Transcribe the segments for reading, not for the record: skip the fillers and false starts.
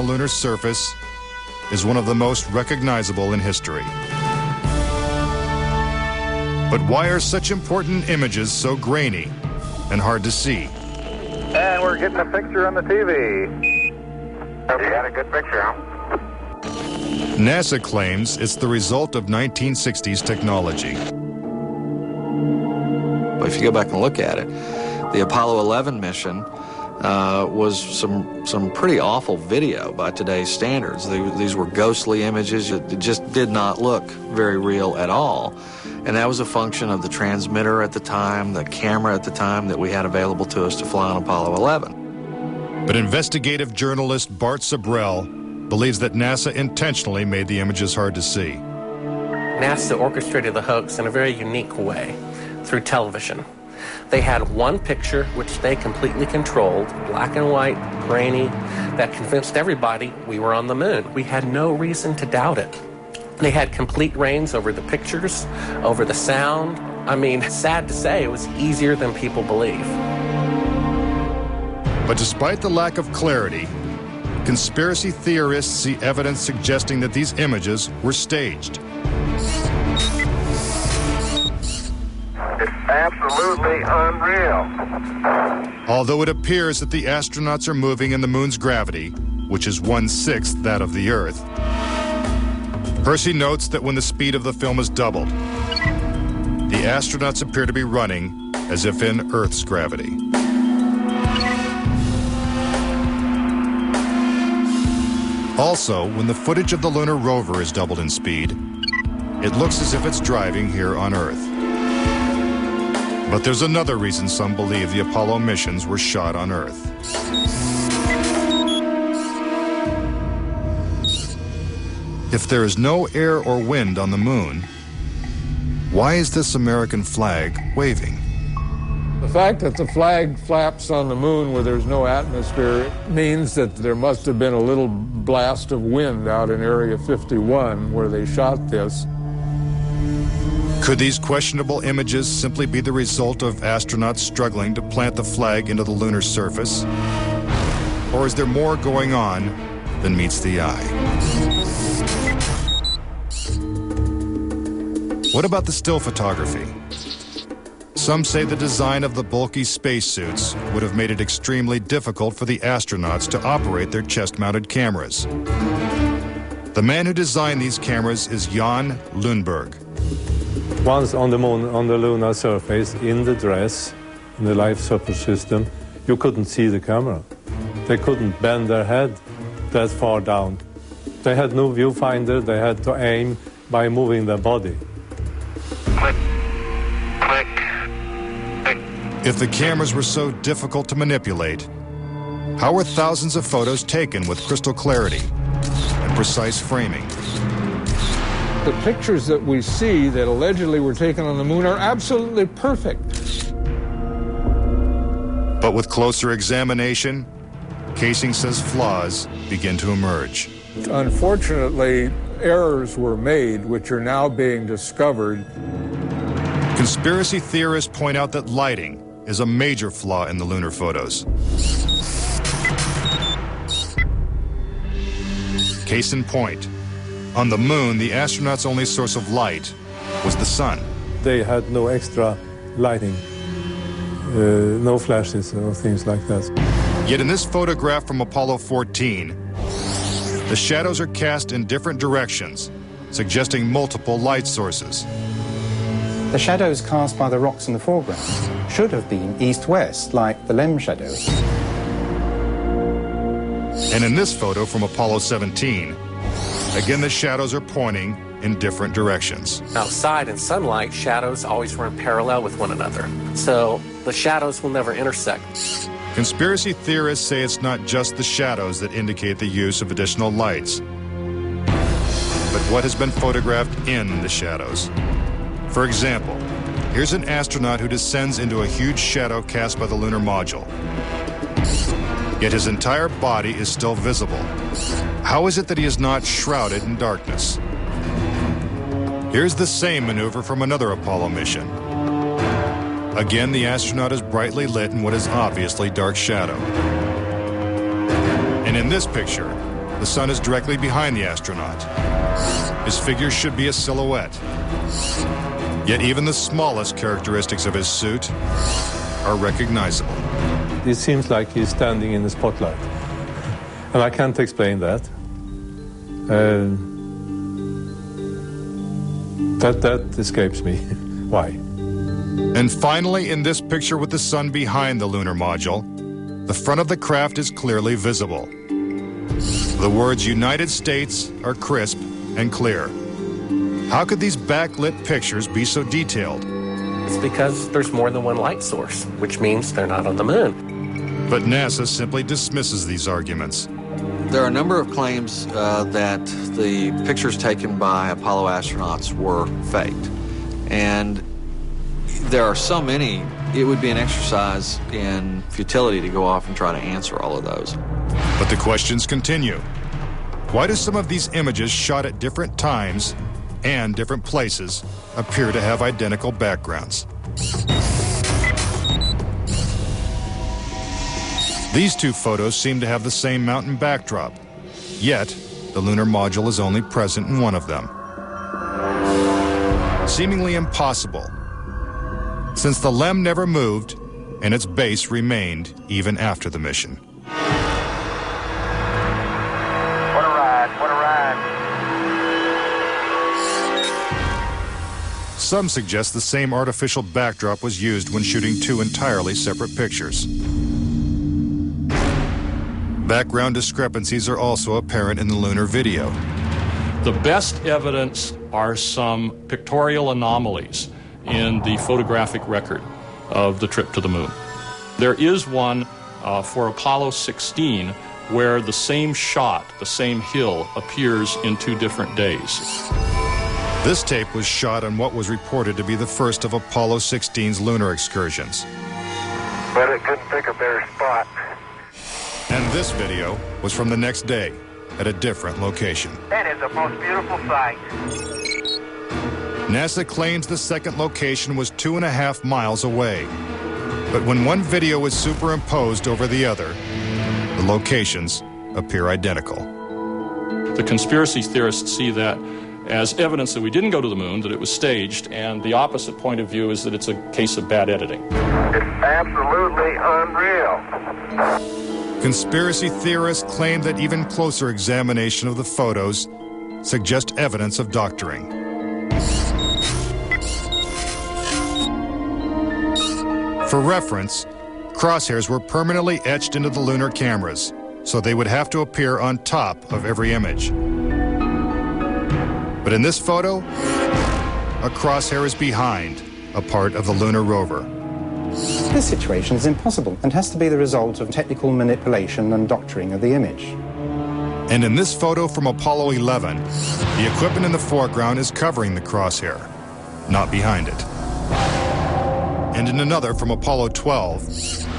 the lunar surface is one of the most recognizable in history. But why are such important images so grainy and hard to see? And we're getting a picture on the TV. You got a good picture, huh? NASA claims it's the result of 1960s technology. If you go back and look at it, the Apollo 11 mission was some pretty awful video by today's standards. These were ghostly images. It just did not look very real at all. And that was a function of the transmitter at the time, the camera at the time that we had available to us to fly on Apollo 11. But investigative journalist Bart Sabrell believes that NASA intentionally made the images hard to see. NASA orchestrated the hoax in a very unique way through television. They had one picture, which they completely controlled, black and white, grainy, that convinced everybody we were on the moon. We had no reason to doubt it. They had complete reins over the pictures, over the sound. I mean, sad to say, it was easier than people believe. But despite the lack of clarity, conspiracy theorists see evidence suggesting that these images were staged. It's absolutely unreal. Although it appears that the astronauts are moving in the moon's gravity, which is 1/6 that of the Earth, Percy notes that when the speed of the film is doubled, the astronauts appear to be running as if in Earth's gravity. Also, when the footage of the lunar rover is doubled in speed, it looks as if it's driving here on Earth. But there's another reason some believe the Apollo missions were shot on Earth. If there is no air or wind on the moon, why is this American flag waving? The fact that the flag flaps on the moon where there's no atmosphere means that there must have been a little blast of wind out in Area 51 where they shot this. Could these questionable images simply be the result of astronauts struggling to plant the flag into the lunar surface? Or is there more going on than meets the eye? What about the still photography? Some say the design of the bulky spacesuits would have made it extremely difficult for the astronauts to operate their chest-mounted cameras. The man who designed these cameras is Jan Lundberg. Once on the moon, on the lunar surface, in the dress, in the life support system, you couldn't see the camera. They couldn't bend their head that far down. They had no viewfinder. They had to aim by moving their body. Click, click, click. If the cameras were so difficult to manipulate, how were thousands of photos taken with crystal clarity and precise framing? The pictures that we see that allegedly were taken on the moon are absolutely perfect. But with closer examination, Casing says flaws begin to emerge. Unfortunately, errors were made which are now being discovered. Conspiracy theorists point out that lighting is a major flaw in the lunar photos. Case in point, on the moon, the astronauts' only source of light was the sun. They had no extra lighting, no flashes or things like that. Yet in this photograph from Apollo 14, the shadows are cast in different directions, suggesting multiple light sources. The shadows cast by the rocks in the foreground should have been east-west, like the LEM shadows. And in this photo from Apollo 17, again the shadows are pointing in different directions. Outside in sunlight, shadows always run parallel with one another. So the shadows will never intersect. Conspiracy theorists say it's not just the shadows that indicate the use of additional lights, but what has been photographed in the shadows. For example, here's an astronaut who descends into a huge shadow cast by the lunar module. Yet his entire body is still visible. How is it that he is not shrouded in darkness? Here's the same maneuver from another Apollo mission. Again, the astronaut is brightly lit in what is obviously dark shadow. And in this picture, the sun is directly behind the astronaut. His figure should be a silhouette. Yet even the smallest characteristics of his suit are recognizable. It seems like he's standing in the spotlight. And I can't explain that. That escapes me. Why? And finally, in this picture with the sun behind the lunar module, the front of the craft is clearly visible. The words United States are crisp and clear. How could these backlit pictures be so detailed? It's because there's more than one light source, which means they're not on the moon. But NASA simply dismisses these arguments. There are a number of claims that the pictures taken by Apollo astronauts were faked. And there are so many, it would be an exercise in futility to go off and try to answer all of those. But the questions continue. Why do some of these images shot at different times and different places appear to have identical backgrounds? These two photos seem to have the same mountain backdrop, yet the lunar module is only present in one of them. Seemingly impossible, since the LEM never moved and its base remained even after the mission. What a ride, what a ride. Some suggest the same artificial backdrop was used when shooting two entirely separate pictures. Background discrepancies are also apparent in the lunar video. The best evidence are some pictorial anomalies in the photographic record of the trip to the moon. There is one for Apollo 16 where the same shot, the same hill, appears in 2 different days. This tape was shot on what was reported to be the first of Apollo 16's lunar excursions. But it couldn't pick a better spot. And this video was from the next day at a different location. That is the most beautiful sight. NASA claims the second location was 2.5 miles away. But when one video is superimposed over the other, the locations appear identical. The conspiracy theorists see that as evidence that we didn't go to the moon, that it was staged, and the opposite point of view is that it's a case of bad editing. It's absolutely unreal. Conspiracy theorists claim that even closer examination of the photos suggest evidence of doctoring. For reference, crosshairs were permanently etched into the lunar cameras, so they would have to appear on top of every image. But in this photo, a crosshair is behind a part of the lunar rover. This situation is impossible and has to be the result of technical manipulation and doctoring of the image. And in this photo from Apollo 11, the equipment in the foreground is covering the crosshair, not behind it. And in another from Apollo 12,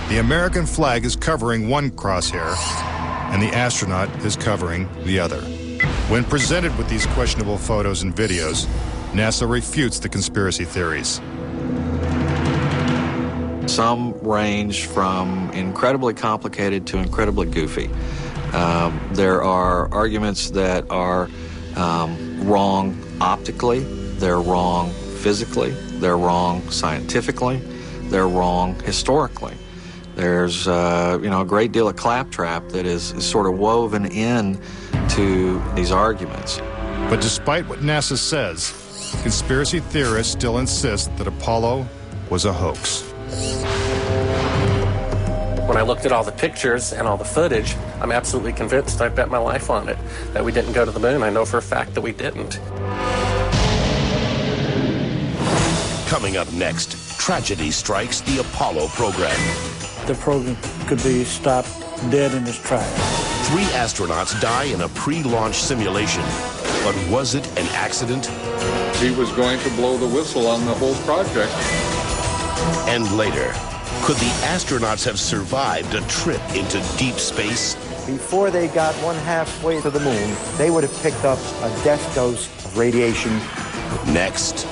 the American flag is covering one crosshair and the astronaut is covering the other. When presented with these questionable photos and videos, NASA refutes the conspiracy theories. Some range from incredibly complicated to incredibly goofy. There are arguments that are wrong optically, they're wrong physically, they're wrong scientifically, they're wrong historically. There's a great deal of claptrap that is sort of woven in to these arguments. But despite what NASA says, conspiracy theorists still insist that Apollo was a hoax. When I looked at all the pictures and all the footage, I'm absolutely convinced, I bet my life on it, that we didn't go to the moon. I know for a fact that we didn't. Coming up next, tragedy strikes the Apollo program. The program could be stopped dead in its tracks. 3 astronauts die in a pre-launch simulation. But was it an accident? He was going to blow the whistle on the whole project. And later, could the astronauts have survived a trip into deep space? Before they got 1/2 way to the moon, they would have picked up a death dose of radiation. Next.